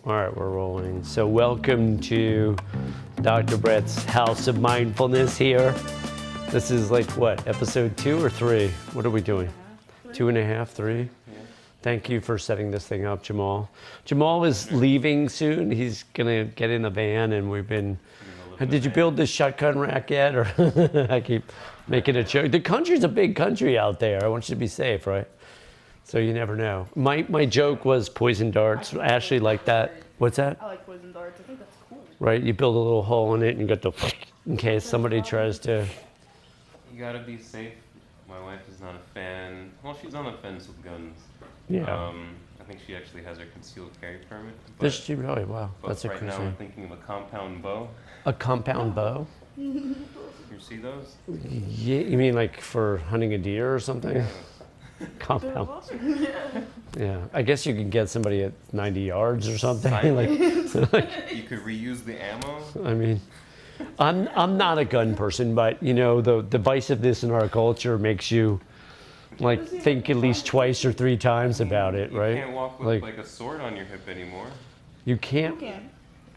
All right, we're rolling. So welcome to Dr. Brett's House of Mindfulness here. This is like what, episode 2 or 3? What are we doing? 2.5, 3? Yeah. Thank you for setting this thing up, Jamal. Jamal is leaving soon. He's gonna get in the van and we've been, did you build this shotgun rack yet? Or I keep making a joke. The country's a big country out there. I want you to be safe, right? So you never know. My joke was poison darts. Ashley liked that. What's that? I like poison darts. I think that's cool. Right, you build a little hole in it and you got the in case somebody tries to. You gotta be safe. My wife is not a fan. Well, she's on the fence with guns. Yeah. I think she actually has her concealed carry permit. Does she really? Wow, but that's right now interesting. I'm thinking of a compound bow. A compound bow? You see those? Yeah, you mean like for hunting a deer or something? Yeah. Compound. Yeah, I guess you could get somebody at 90 yards or something. like, You could reuse the ammo. I mean, I'm not a gun person, but you know the divisiveness in our culture makes you like think at least twice or 3 times about it, right? You can't walk with like a sword on your hip anymore. You can't.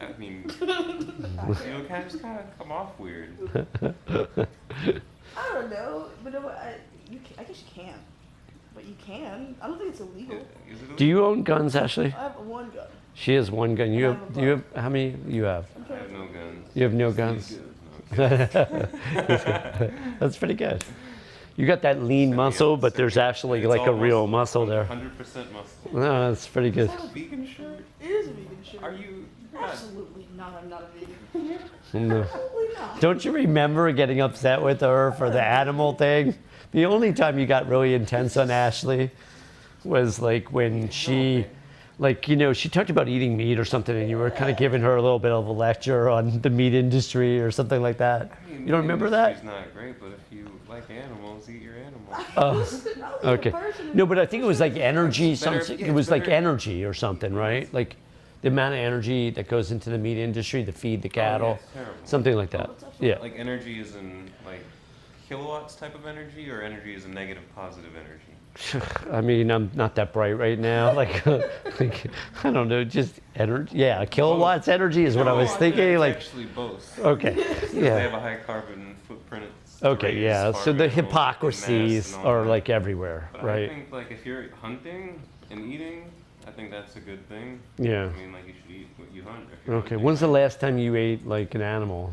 I mean, it kind of come off weird. I don't know, but I guess you can. But you can. I don't think it's illegal. Is it illegal? Do you own guns, Ashley? I have one gun. She has one gun. You have how many you have? I have no guns. You have no guns? That's pretty good. You got that lean muscle, but there's actually like a real muscle there. 100% muscle. No, that's pretty good. Is that a vegan shirt? It is a vegan shirt. Are you? Absolutely not. I'm not a vegan. No. Absolutely not. Don't you remember getting upset with her for the animal thing? The only time you got really intense on Ashley was like when she, like, you know, she talked about eating meat or something and you were kind of giving her a little bit of a lecture on the meat industry or something like that. I mean, you don't remember that? It's not great, but if you like animals, eat your animals. Oh, okay. No, but I think it was like energy, something. It was like energy or something, right? Like the amount of energy that goes into the meat industry to feed the cattle, something like that. Yeah. Like energy is in like kilowatts type of energy, or energy is a negative positive energy? I mean, I'm not that bright right now. Like I don't know, just energy. Yeah, kilowatts energy is what I was thinking. It's like actually both. Okay. Yeah. They have a high carbon footprint. Okay, yeah. So the hypocrisies are like everywhere, but right? I think like if you're hunting and eating, I think that's a good thing. Yeah. I mean, like you should eat what you hunt. If you're Okay. hunting. When's the last time you ate like an animal?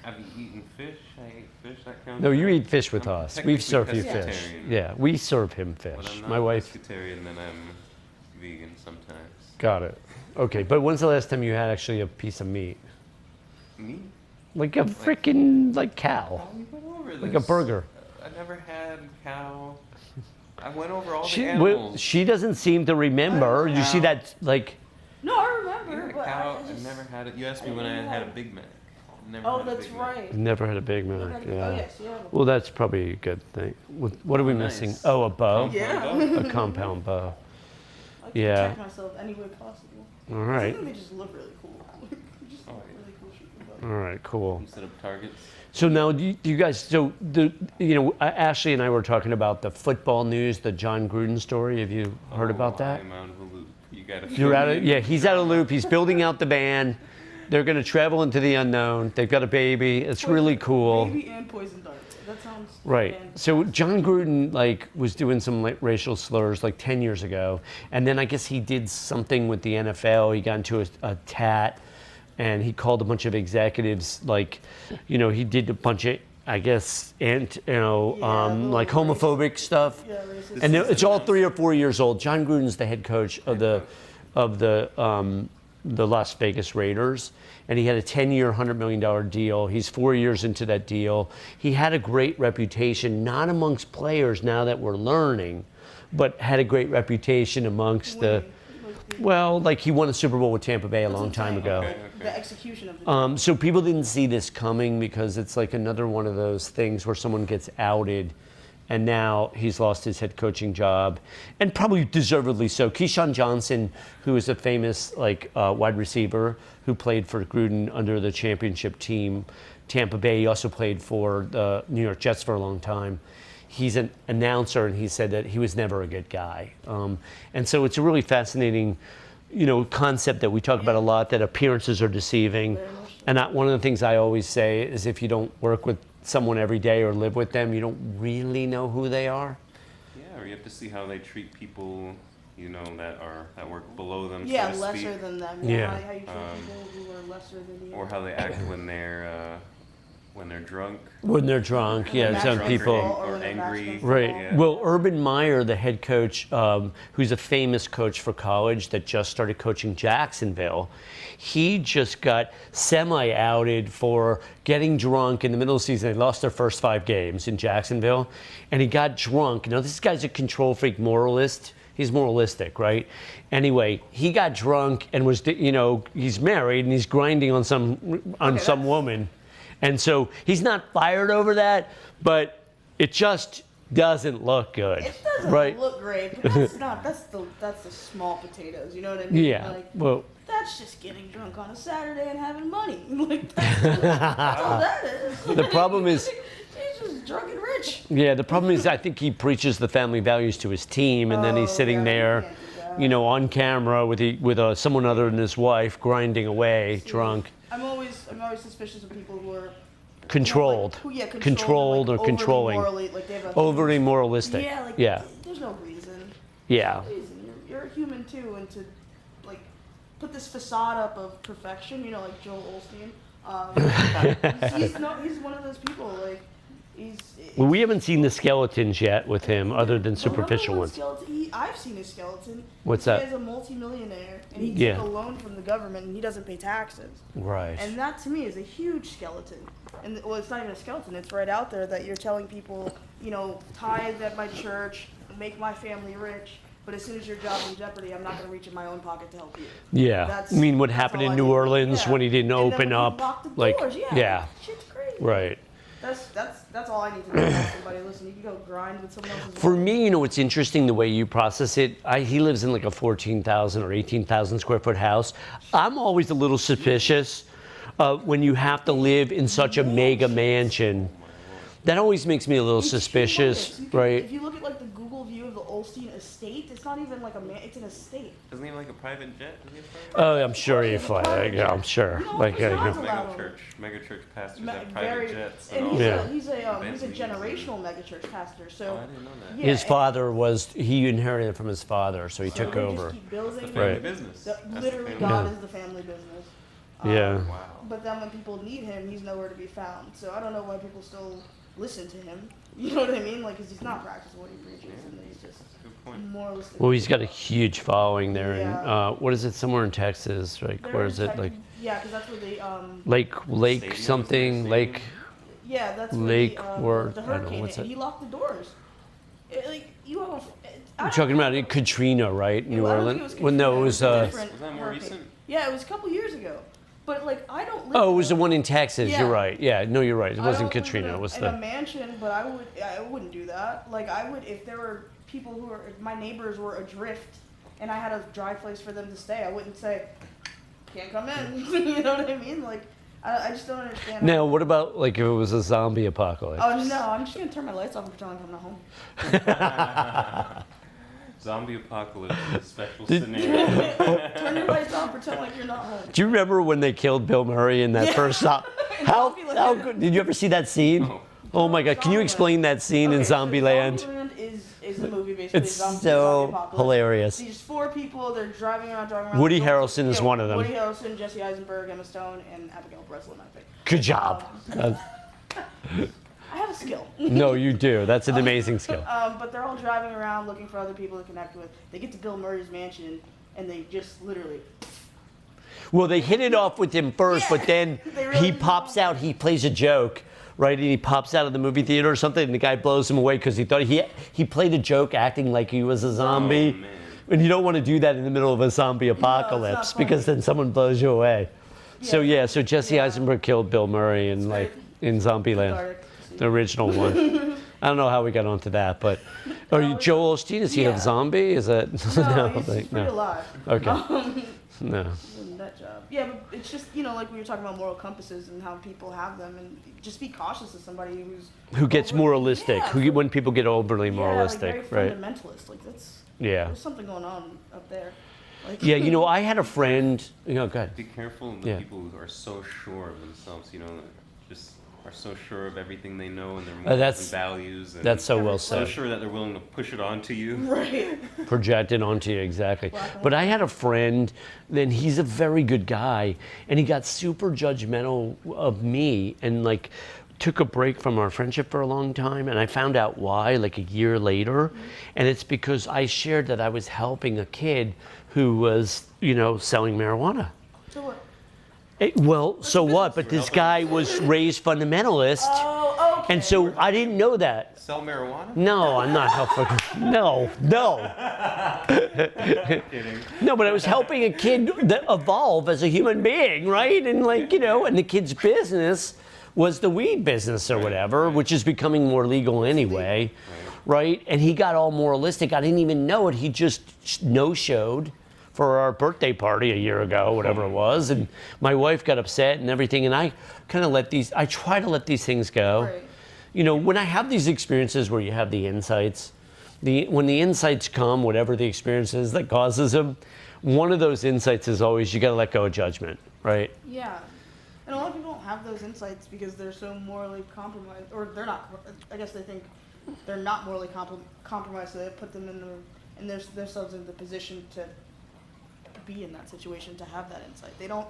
I've eaten fish. I ate fish. That counts. No, you eat fish with us. We technically serve you fish. pescatarian. Yeah, we serve him When fish. I'm not My wife. pescatarian, then I'm vegan sometimes. Got it. Okay, but when's the last time you had actually a piece of meat? Meat? Like a freaking like cow, We went over like a this. burger. I never had cow. I went over all She the animals. she doesn't seem to remember. You see that like. No, I You remember, had a but cow. I just... I never had it. You asked me when I had a Big Mac. Never Oh, had a that's Big Mac. right. Never had a Big Oh, Mac. Yeah. yes, yeah. Well, that's probably a good thing. What are we Nice. missing? Oh, a bow. Yeah. A compound bow. I like Yeah. to protect myself any way possible. All I right. think they just look really cool. Just Oh, look yeah. really cool shooting All right. Cool. You set up targets. So now, do you guys? So Ashley and I were talking about the football news, the John Gruden story. Have you heard about that? I'm out of the loop. You gotta. You're out of, yeah, he's out of loop. He's building out the band. They're going to travel into the unknown. They've got a baby. It's really cool. Baby and poison darts. That sounds Right. fantastic. So John Gruden was doing some racial slurs 10 years ago, and then I guess he did something with the NFL. He got into a tat, and he called a bunch of executives he did a bunch of homophobic stuff. Yeah, racist. And it's all 3 or 4 years old. John Gruden's the head coach of the Las Vegas Raiders, and he had a 10-year, $100 million deal. He's 4 years into that deal. He had a great reputation, not amongst players now that we're learning, but had a great reputation amongst he won a Super Bowl with Tampa Bay a long time ago. Okay. The execution of the So people didn't see this coming because it's like another one of those things where someone gets outed and now he's lost his head coaching job, and probably deservedly so. Keyshawn Johnson, who is a famous wide receiver who played for Gruden under the championship team, Tampa Bay. He also played for the New York Jets for a long time. He's an announcer, and he said that he was never a good guy. And so it's a really fascinating concept that we talk about a lot, that appearances are deceiving. Very much so. And one of the things I always say is if you don't work with someone every day or live with them, you don't really know who they are. Yeah, or you have to see how they treat people, that work below them, Yeah, so to lesser speak. than them. Yeah. How you treat people who are lesser than you. Or how they act when they're drunk. When they're drunk, yeah, They're some drunk people. or when they're angry. mashed up. Right. Yeah. Well, Urban Meyer, the head coach, who's a famous coach for college that just started coaching Jacksonville, he just got semi-outed for getting drunk in the middle of the season. They lost their first 5 games in Jacksonville, and he got drunk. Now, this guy's a control freak moralist. He's moralistic, right? Anyway, he got drunk and was, he's married and he's grinding on some woman. And so he's not fired over that, but it just doesn't look good. It doesn't right? look great, but that's the small potatoes, you know what I mean? Yeah. Like, Well, that's just getting drunk on a Saturday and having money. Like, that's all that is. the problem is, He's just drunk and rich. yeah, the problem is I think he preaches the family values to his team, and then he's sitting yeah, there, you can't do that. on camera with someone other than his wife, grinding away, drunk, I'm always suspicious of people who are controlled, controlled like, or controlling, like they have a overly moralistic. yeah, like yeah, there's no reason. yeah. You're a human too, and to like put this facade up of perfection, like Joel Osteen. He's one of those people. Like Well, we haven't seen the skeletons yet with him, other than Well, number superficial one ones. skeleton, I've seen his skeleton. What's This that? guy's a multimillionaire, and he Yeah. took a loan from the government, and he doesn't pay taxes. Right. And that to me is a huge skeleton. And well, it's not even a skeleton. It's right out there that you're telling people, tithe at my church, make my family rich. But as soon as your job's in jeopardy, I'm not going to reach in my own pocket to help you. Yeah. That's- I mean, what that's happened all in I New need. Orleans Yeah. when he didn't And then open when he up, locked the like, doors, yeah. Shit's crazy. Right. That's all I need to know about somebody. Listen, you can go grind with someone else's. For me, it's interesting the way you process it. He lives in like a 14,000 or 18,000 square foot house. I'm always a little suspicious when you have to live in such a mega mansion. That always makes me a little It's suspicious, humongous. right? If you look at like the Google view of the Olstein estate, it's not even like it's an estate. Isn't he like a private jet? Isn't he a private Oh, I'm sure you fly. Yeah, I'm sure. No, Like, it's not. Mega church pastors have Very- private jets. And all he's, Yeah. he's a Bentleys generational megachurch pastor. Oh, So I didn't know that. yeah, his and- father he inherited from his father, so he so took they over. Just keep building. It's the family Right. business. The- That's literally, the family. God Yeah. is the family business. Yeah. Wow. But then when people need him, he's nowhere to be found. So I don't know why people still listen to him. You know what I mean? Like, 'cause he's not practicing what he preaches, and he's just Good point. moralistic. Well, he's got a huge following there, Yeah. and what is it? Somewhere in Texas, like They're where is it? tech- Like Yeah, because that's where they Lake Stadium? something, Stadium? Lake. Yeah, that's Lake where or- the I don't know, hurricane what's hit. it? He locked the doors. You have a. You're talking about it, Katrina, right? New I don't think Orleans. it Well, no, it was. different Was that more hurricane. recent? Yeah, it was a couple years ago. But like, I don't. Live Oh, it in was the a- one in Texas. Yeah. You're right. Yeah, no, you're right. It I wasn't don't live Katrina. in a, It was in a the. mansion, but I wouldn't do that. Like, I would if there were people who were if my neighbors were adrift, and I had a dry place for them to stay. I wouldn't say, can't come in. You know what I mean? Like, I just don't understand. Now, what about like if it was a zombie apocalypse? Oh no, I'm just gonna turn my lights off and pretend like I'm not home. Zombie apocalypse is a special scenario. Turn your lights off, pretend like you're not home. Do you remember when they killed Bill Murray in that Yeah. first stop? How Zombieland. good? Did you ever see that scene? No. Oh my God! Can you Zombieland. explain that scene in Okay, so Zombieland? Zombieland is the movie basically. It's zombie so apocalypse. hilarious. These 4 people, they're driving around. Woody Harrelson is one of them. Woody Harrelson, Jesse Eisenberg, Emma Stone, and Abigail Breslin, I think. Good job. I have a skill. No, you do. That's an amazing skill. But they're all driving around looking for other people to connect with. They get to Bill Murray's mansion, and they just literally. Well, they hit it off with him first, Yeah, but then they really he pops out. He plays a joke, right? And he pops out of the movie theater or something, and the guy blows him away because he thought he played a joke acting like he was a zombie. Oh, man. And you don't want to do that in the middle of a zombie apocalypse funny. because then someone blows you away. So Yeah. so Jesse Yeah. Eisenberg killed Bill Murray in great. in Zombieland, Cathartic. the original one. I don't know how we got onto that, but are you Joel Osteen? Is he a Yeah. zombie? Is that No, he's like, pretty alive. Okay. No. Doing that job. Yeah, but it's just, like we were talking about moral compasses and how people have them, and just be cautious of somebody Who gets moralistic? Yeah. When people get overly moralistic, yeah, like very right? fundamentalist. Like, Yeah. there's something going on up there. Like, Yeah, I had a friend. Go ahead. Be careful of the Yeah. people who are so sure of themselves, just are so sure of everything they know and their morals that's- and values. And That's so well so said. sure that they're willing to push it onto you. right. Projected onto you, exactly. Black and But white. I had a friend, then he's a very good guy, and he got super judgmental of me and like took a break from our friendship for a long time, and I found out why like a year later, and it's because I shared that I was helping a kid who was, selling marijuana. So what? So what? But this guy was raised fundamentalist, Oh, okay. and so I didn't know that. Sell marijuana? No, I'm not helping. No. Kidding. No, but I was helping a kid that evolve as a human being, right? And and the kid's business was the weed business or whatever, which is becoming more legal anyway, right? And he got all moralistic. I didn't even know it. He just no-showed for our birthday party a year ago, whatever it was, and my wife got upset and everything, and I kind of I try to let these things go. Right. When I have these experiences where you have the insights, when the insights come, whatever the experience is that causes them, one of those insights is always you got to let go of judgment, right? Yeah. And a lot of people don't have those insights because they're so morally compromised, or they're not. I guess they think they're not morally compromised, so they put them in themselves in the position to be in that situation, to have that insight. They don't.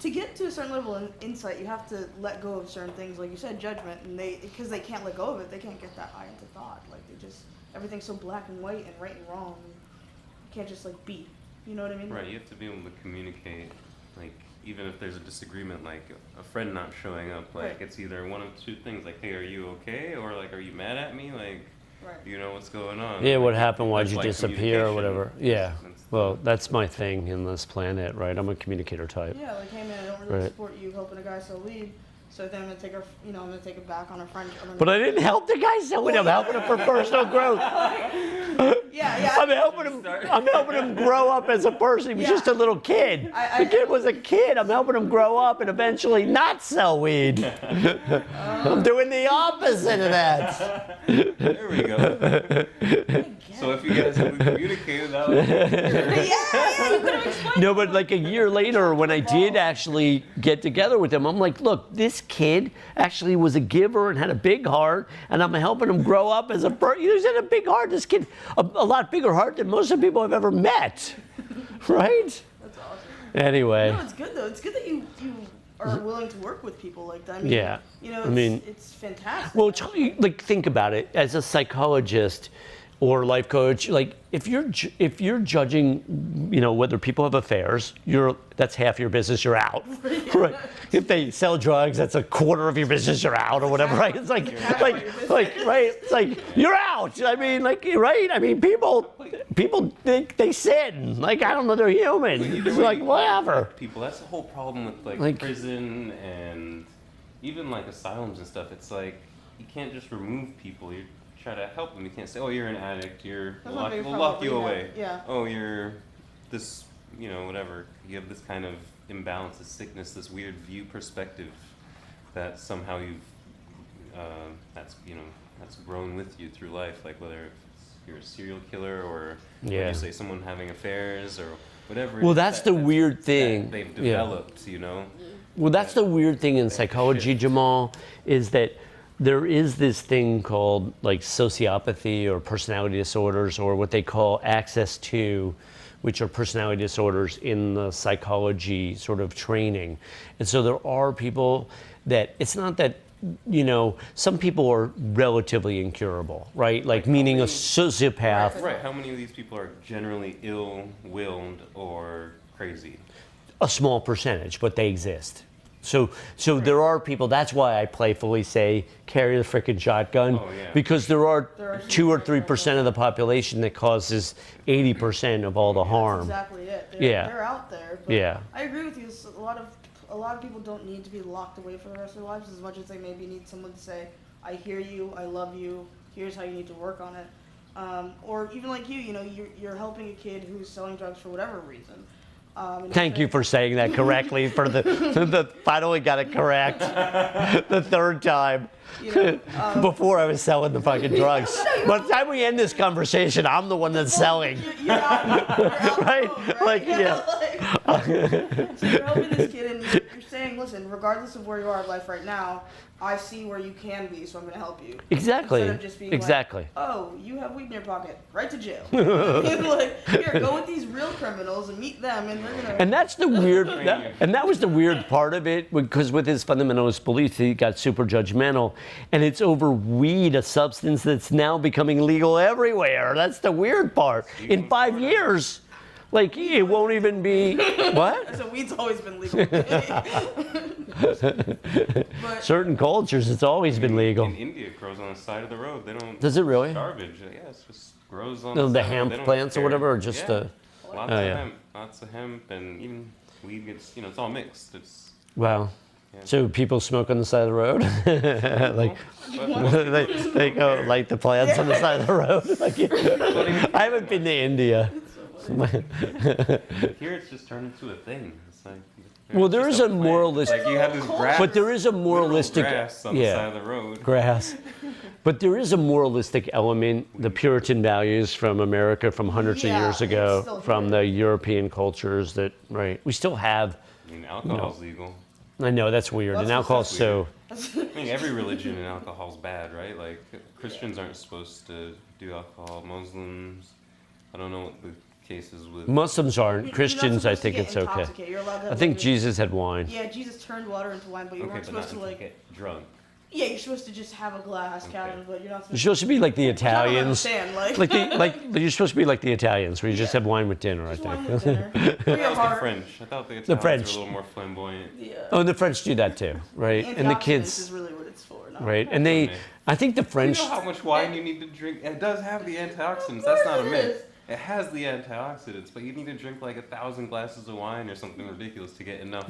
To get to a certain level of insight, you have to let go of certain things, like you said, judgment, and because they can't let go of it, they can't get that high into thought. Like everything's so black and white and right and wrong. You can't just be. You know what I mean? Right, you have to be able to communicate, even if there's a disagreement, like a friend not showing up, Right. it's either one of two things, hey, are you okay? Or are you mad at me? Right. Do you know what's going on? Yeah, what happened? Why'd That's you disappear or communication. whatever? Yeah. That's Well, that's my thing in this planet, right? I'm a communicator type. Yeah, hey man, I don't really Right. support you helping a guy sell weed, so then I'm gonna take I'm gonna take it back on our friend. But I didn't help the guy sell it. I'm helping him for personal growth. Yeah. I'm helping him grow up as a person. He was just a little kid. The kid was a kid. I'm helping him grow up and eventually not sell weed. I'm doing the opposite of that. There we go. So if you guys had communicated that way. Yeah, you could have explained. No, but like a year later, when I did actually get together with him, I'm like, look, this kid actually was a giver and had a big heart, and I'm helping him grow up as a person. He's had a big heart. This kid, a lot bigger heart than most of the people I've ever met, right? That's awesome. Anyway. No, it's good though. It's good that you are willing to work with people like that. I mean, Yeah. It's fantastic. Well, think about it. As a psychologist or life coach, if you're judging, whether people have affairs, that's half your business. You're out, right? If they sell drugs, that's a quarter of your business. You're out, or whatever, right? It's right? It's like you're out. I mean, right? I mean, people think they sin. I don't know, they're human. It's whatever. People, that's the whole problem with prison and even asylums and stuff. It's you can't just remove people. You try to help them. You can't say, "Oh, you're an addict. That's We'll lock you away." Yeah. Oh, you're this, whatever. You have this kind of imbalance, this sickness, this weird view perspective that somehow that's grown with you through life. Whether you're a serial killer or Yeah. you say someone having affairs or whatever. Well, that's the weird thing. that they've Yeah. developed. Well, that's the weird thing in psychology, Jamal, is that there is this thing called sociopathy or personality disorders, or what they call access to, which are personality disorders in the psychology sort of training. And so there are people that, it's not that, some people are relatively incurable, right? Meaning a sociopath. Right. How many of these people are generally ill-willed or crazy? A small percentage, but they exist. So there are people, that's why I playfully say carry the frickin' shotgun, because there are 2 or 3% of the population that causes 80% of all the harm. That's exactly it. They're out there. But Yeah. I agree with you. A lot of people don't need to be locked away for the rest of their lives as much as they maybe need someone to say, "I hear you, I love you. Here's how you need to work on it." Or even like you're helping a kid who's selling drugs for whatever reason. Thank you for saying that correctly. For the finally got it correct the third time. Before I was selling the fucking drugs. By the time we end this conversation, I'm the one that's selling. You're alcohol, Right? Like, yeah. So you're helping this kid, and you're saying, listen, regardless of where you are in life right now, I see where you can be, so I'm going to help you. Exactly. Instead of just being exactly. like, oh, you have weed in your pocket, right to jail. Like, here, go with these real criminals and meet them, and they're going to... And that's the weird, that was the weird part of it, because with his fundamentalist beliefs, he got super judgmental, and it's over weed, a substance that's now becoming legal everywhere. That's the weird part. In 5 years, like, it won't even be, what? So weed's always been legal. But, Certain cultures, it's always been legal. In India, it grows on the side of the road. They don't. Does it really? Garbage. Yeah, it just grows on The side. hemp They don't plants or care. whatever, or just yeah. yeah. Lots of hemp, and even weed gets. It's all mixed. It's Wow. Yeah. So people smoke on the side of the road? Like, but they go light the plants on the side of the road? Like, I haven't been to India. here it's just turned into a thing. It's like Well, it's there just is a plant. moralistic, Like you have this grass, but there is a moralistic, grass on the side of the road. grass. But there is a moralistic element, the Puritan values from America from hundreds of Yeah, year it's still ago, from here. the European cultures that, right, we still have, I mean, alcohol's legal. I know that's weird, and alcohol's so, I mean, every religion and alcohol's bad, right? Like Christians aren't supposed to do alcohol. Muslims, I don't know what the case is with. Muslims aren't, You're not Christians, I supposed to think get it's okay. intoxicated. You're allowed to have I think like a- Jesus had wine. Yeah, Jesus turned water into wine, but you Okay, weren't but not supposed to like. get drunk. Yeah, you're supposed to just have a glass, kind of, but you're not You're supposed. supposed to be like the Which I don't Italians. understand, like. Like you're supposed to be like the Italians, where you just have wine with dinner, I Just wine think. with dinner. That Free was of the heart. French. I thought the The Italians French. were a little more flamboyant. Yeah. Oh, and the French do that too, right? And the Antioxidants kids, is really what it's for. Not right? And they, myth. I think the You French, know how much wine you need to drink? It does have the antioxidants. That's not a myth. It has the antioxidants, but you need to drink like 1,000 glasses of wine or something ridiculous to get enough.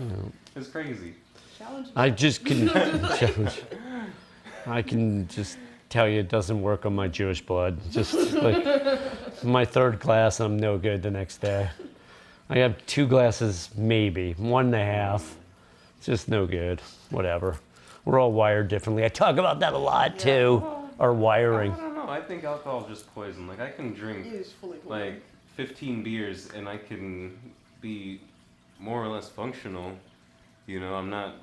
It's crazy. Challenge. I just can, I can just tell you it doesn't work on my Jewish blood. Just like my third glass, I'm no good the next day. I have 2 glasses, maybe 1.5. Just no good. Whatever. We're all wired differently. I talk about that a lot too. Our wiring. I don't know. I think alcohol is just poison. Like I can drink It is fully cool. like 15 beers and I can be more or less functional. You know, I'm not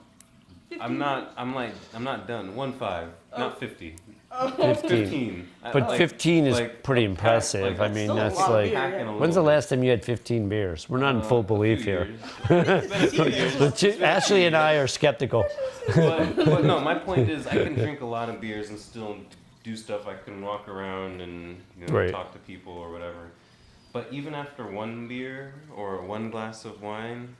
done. 1.5, not 50. 15. But 15 is like, pretty a pack, impressive. like, I that's mean, still a that's lot of like. beer. packing a When's the little last time you had 15 beers? We're not in full bit. belief A few here. years. Ashley and I are skeptical. but no, my point is I can drink a lot of beers and still do stuff. I can walk around and Right. talk to people or whatever. But even after 1 beer or 1 glass of wine,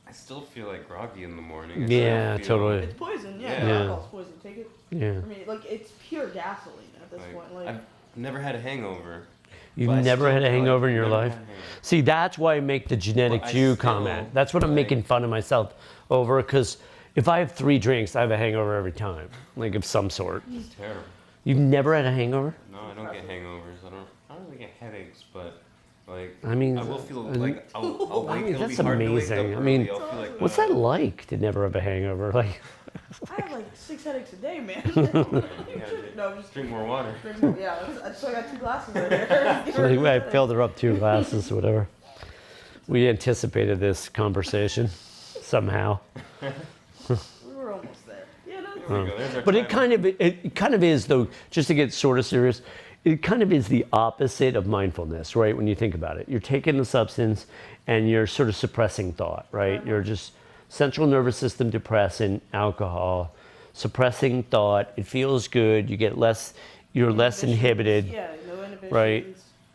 I still feel like groggy in the morning. I still Yeah, feel totally. It's poison. Yeah, Yeah. alcohol's poison. Take it. Yeah. I mean, like it's pure gasoline at this point. Like. I've never had a hangover. You've but I never still had a feel like hangover in your never life? had a hangover. See, that's why I make the genetic But I Jew still, comment. That's what I'm like- making fun of myself over, because if I have 3 drinks, I have a hangover every time, like of some sort. It's terrible. You've never had a hangover? No, I don't get hangovers. I don't really get headaches, but like I mean, I will feel like I'll wake. It'll that's be hard to wake amazing. up I mean, early. I'll feel like, What's that like to never have a hangover? Like, I have like 6 headaches a day, man. Yeah, No, just drink more water. drink more. Yeah, I still got 2 glasses right there. Give her like, a I headache. filled her up 2 glasses or whatever. We anticipated this conversation somehow. We were almost there. Yeah, no. There we go. There's our But it timer. kind of is, though, just to get sort of serious, it kind of is the opposite of mindfulness, right? When you think about it, you're taking the substance and you're sort of suppressing thought, right? You're just central nervous system depressant, alcohol, suppressing thought. It feels good. You get less, you're less inhibited, Yeah, no inhibitions. right?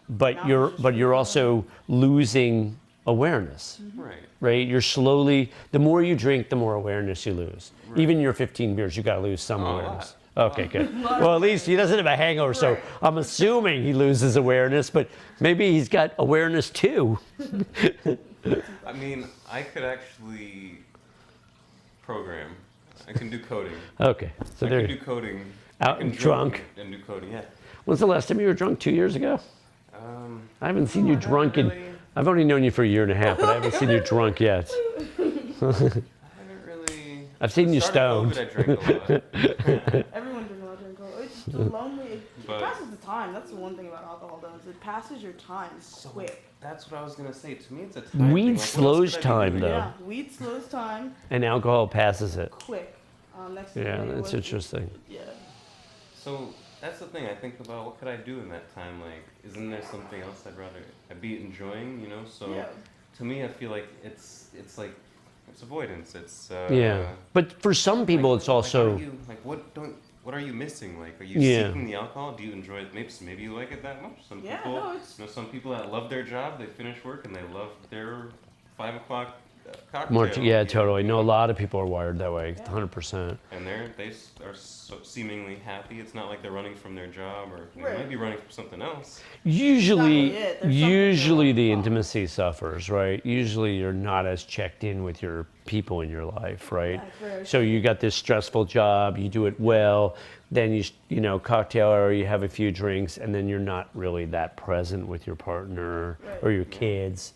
But you're also losing awareness. Right. Right? You're slowly, the more you drink, the more awareness you lose. Even your 15 beers, you got to lose some Oh, a lot. awareness. Okay, good. Well, at least he doesn't have a hangover, so Right. I'm assuming he loses awareness, but maybe he's got awareness too. I mean, I could actually program. I can do coding. Okay, so I there. can do coding. Out I can drunk. and do coding. Yeah. When's the last time you were drunk? 2 years ago? I haven't seen you not drunk in. really. I've only known you for a year and a half, but I haven't seen you drunk yet. I haven't really. I've seen you Started stoned. COVID, I drank a lot. Everyone drinks a lot of alcohol. It's the lonely. It But- passes the time. That's the one thing about alcohol, though. Is it passes your time quick. That's what I was gonna say. To me, it's a time Weed thing. Like, what else slows could I be time, doing? though. Yeah, weed slows time And alcohol passes it. quick. Next thing Yeah, you know, that's what- interesting. Yeah. So that's the thing. I think about what could I do in that time. Like, isn't there something else I'd be enjoying? You know. So Yeah. to me, I feel like it's like it's avoidance. It's Yeah. But for some people, it's also. What are you missing? Like, are you Yeah. seeking the alcohol? Do you enjoy it? Maybe you like it that much. Some Yeah, people, no, it's- some people that love their job, they finish work and they love their 5 o'clock cocktail. More yeah, you totally. know? No, a lot of people are wired that way, 100%. And they are so seemingly happy. It's not like they're running from their job, or they Right. might be running from something else. Usually, Exactly it. There's something usually going the on. intimacy suffers, right? Usually you're not as checked in with your people in your life, right? That's very So you got this stressful job, you do it well, then you know, cocktail hour, you have a few drinks, and then you're not really that present with your partner Right. or your kids.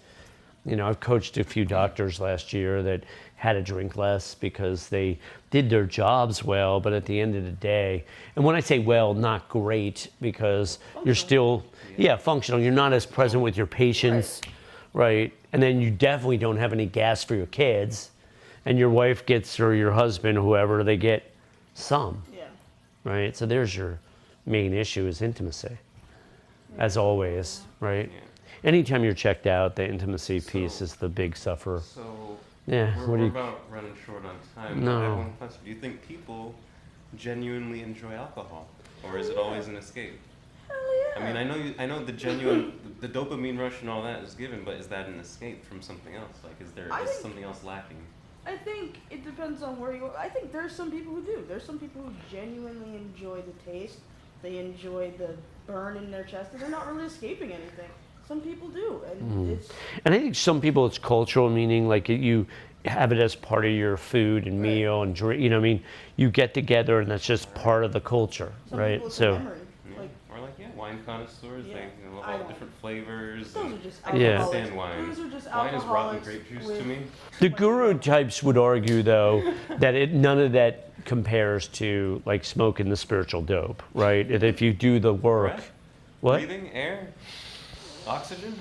You know, I've coached a few doctors last year that had to drink less because they did their jobs well, but at the end of the day, and when I say well, not great, because you're still, functional. You're not as present with your patients, right? And then you definitely don't have any gas for your kids, and your wife gets, or your husband, whoever, they get some, Yeah. right? So there's your main issue is intimacy, as always, right? Yeah. Anytime you're checked out, the intimacy piece So- is the big sufferer. So Yeah, we're, what do we're you? about running short on time. No. I have one question. Do you think people genuinely enjoy alcohol, or is it always an escape? Hell yeah. I mean, I know the the dopamine rush and all that is given, but is that an escape from something else? Like, is I think- something else lacking? I think it depends on where you are. I think there's some people who do. There's some people who genuinely enjoy the taste. They enjoy the burn in their chest, and they're not really escaping anything. Some people do, and it's And I think some people it's cultural, meaning like you have it as part of your food and Right. meal and drink. You know, what I mean, you get together and that's just part of the culture, some right? people it's a So memory. Yeah. Like Or like wine connoisseurs, Yeah. they love I all don't. different flavors. those and are just I can Yeah. alcoholics. understand wine. Those are just Wine is rotten alcoholics grape juice with- to me. the guru types would argue, though, that none of that compares to like smoking the spiritual dope, right? And if you do the work, Breath? what? Breathing, air, oxygen.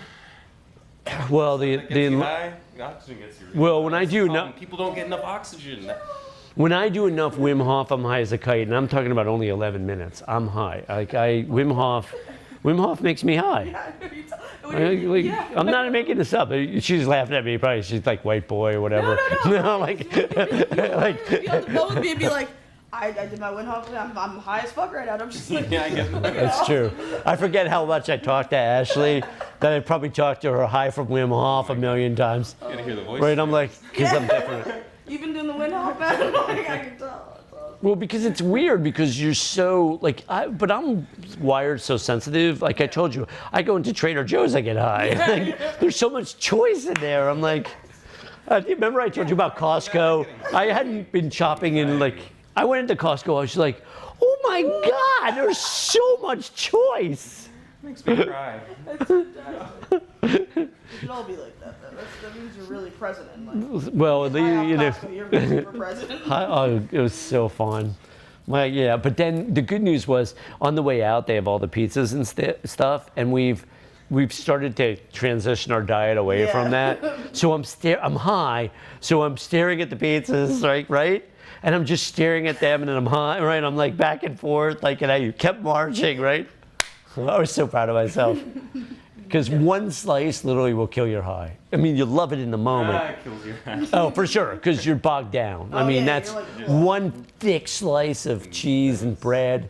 Well, That gets you high. Oxygen gets you. Really Well, high. when I That's do the no- problem. People don't get enough oxygen. When I do enough Wim Hof, I'm high as a kite, and I'm talking about only 11 minutes. I'm high. Like Wim Hof makes me high. Yeah. I'm not making this up. She's laughing at me. Probably she's like white boy or whatever. No, like, Like, be on the phone with me and be like, I did my Wim Hof. I'm high as fuck right now. And I'm just like, Yeah, I get that. that's true. I forget how much I talked to Ashley. That I probably talked to her high from Wim Hof a million times. You gotta hear the voice. Right? I'm like, because I'm different. You've been doing the Wim Hof, man. Like, I can tell. That's awesome. Well, because it's weird because you're so like, but I'm wired so sensitive. Like I told you, I go into Trader Joe's, I get high. Like, there's so much choice in there. I'm like, do you remember I told you about Costco? I hadn't been shopping in like, I went into Costco. I was like, oh my God, there's so much choice. Makes me cry. It's fantastic. You should all be like that, though. That means you're really present in life. Well, You know. you're super present. Oh, it was so fun. Well, yeah, but then the good news was on the way out they have all the pizzas and stuff, and we've started to transition our diet away Yeah. from that. So I'm high, so I'm staring at the pizzas, right? And I'm just staring at them, and then I'm high, right? I'm like back and forth, like, and I kept marching, right? I was so proud of myself. Because one slice literally will kill your high. I mean, you love it in the moment. It kills your ass. Oh, for sure, because you're bogged down. I Oh, mean, yeah, that's you're like, one thick slice of cheese and bread,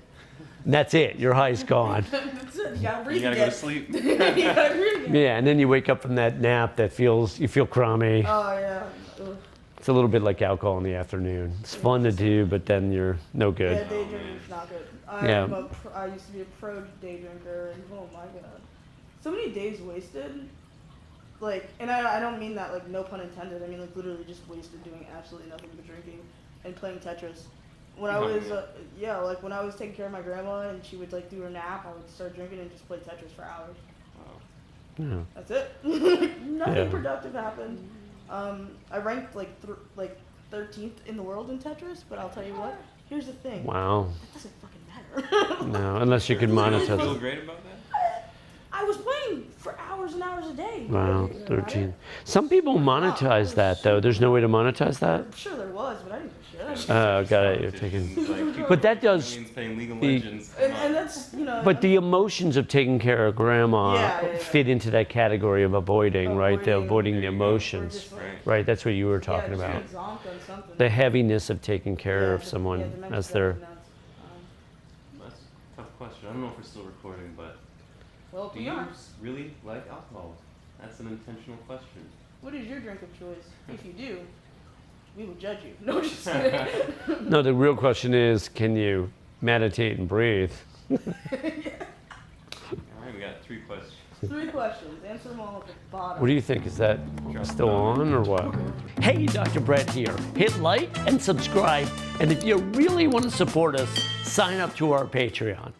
and that's it. Your high's gone. That's it. You gotta breathe You gotta go to again. sleep. You gotta breathe again. Yeah, and then you wake up from that nap that you feel crummy. Oh, yeah. Ugh. It's a little bit like alcohol in the afternoon. It's fun to do, but then you're no Yeah, good. day drinking's not good. Yeah. I used to be a pro day drinker, and oh my god. So many days wasted. Like, and I don't mean that, like, no pun intended. I mean, like, literally just wasted doing absolutely nothing but drinking and playing Tetris. When I Oh, was, yeah. like, when I was taking care of my grandma and she would, like, do her nap, I would start drinking and just play Tetris for hours. Wow. Yeah. That's it. Nothing Yeah. productive happened. I ranked like 13th in the world in Tetris, but I'll tell you what. Here's the thing. Wow. That doesn't fucking matter. No, unless you can You feel monetize. great about that? I was playing for hours and hours a day. Wow, Does it 13. matter? Some people monetize that though. There's no way to monetize that. I'm sure there was, but I didn't give a shit. Oh, got it. You're taking. Like, But that does. means playing League of the- Legends. And that's, But the emotions of taking care of grandma Yeah. fit into that category of avoiding, right? The avoiding the There you go. emotions, Right. right? That's what you were talking yeah, about. just being zonked on something. The heaviness of taking care Yeah, of someone dementia as their. drives me nuts. That's a tough question. I don't know if we're still recording, but Well, do we you are. really like alcohol? That's an intentional question. What is your drink of choice? If you do, we will judge you. No, just kidding. No, the real question is, can you meditate and breathe? All right, we got 3 questions. 3 questions. Answer them all at the bottom. What do you think? Is that still on or what? Hey, Dr. Brett here. Hit like and subscribe. And if you really want to support us, sign up to our Patreon.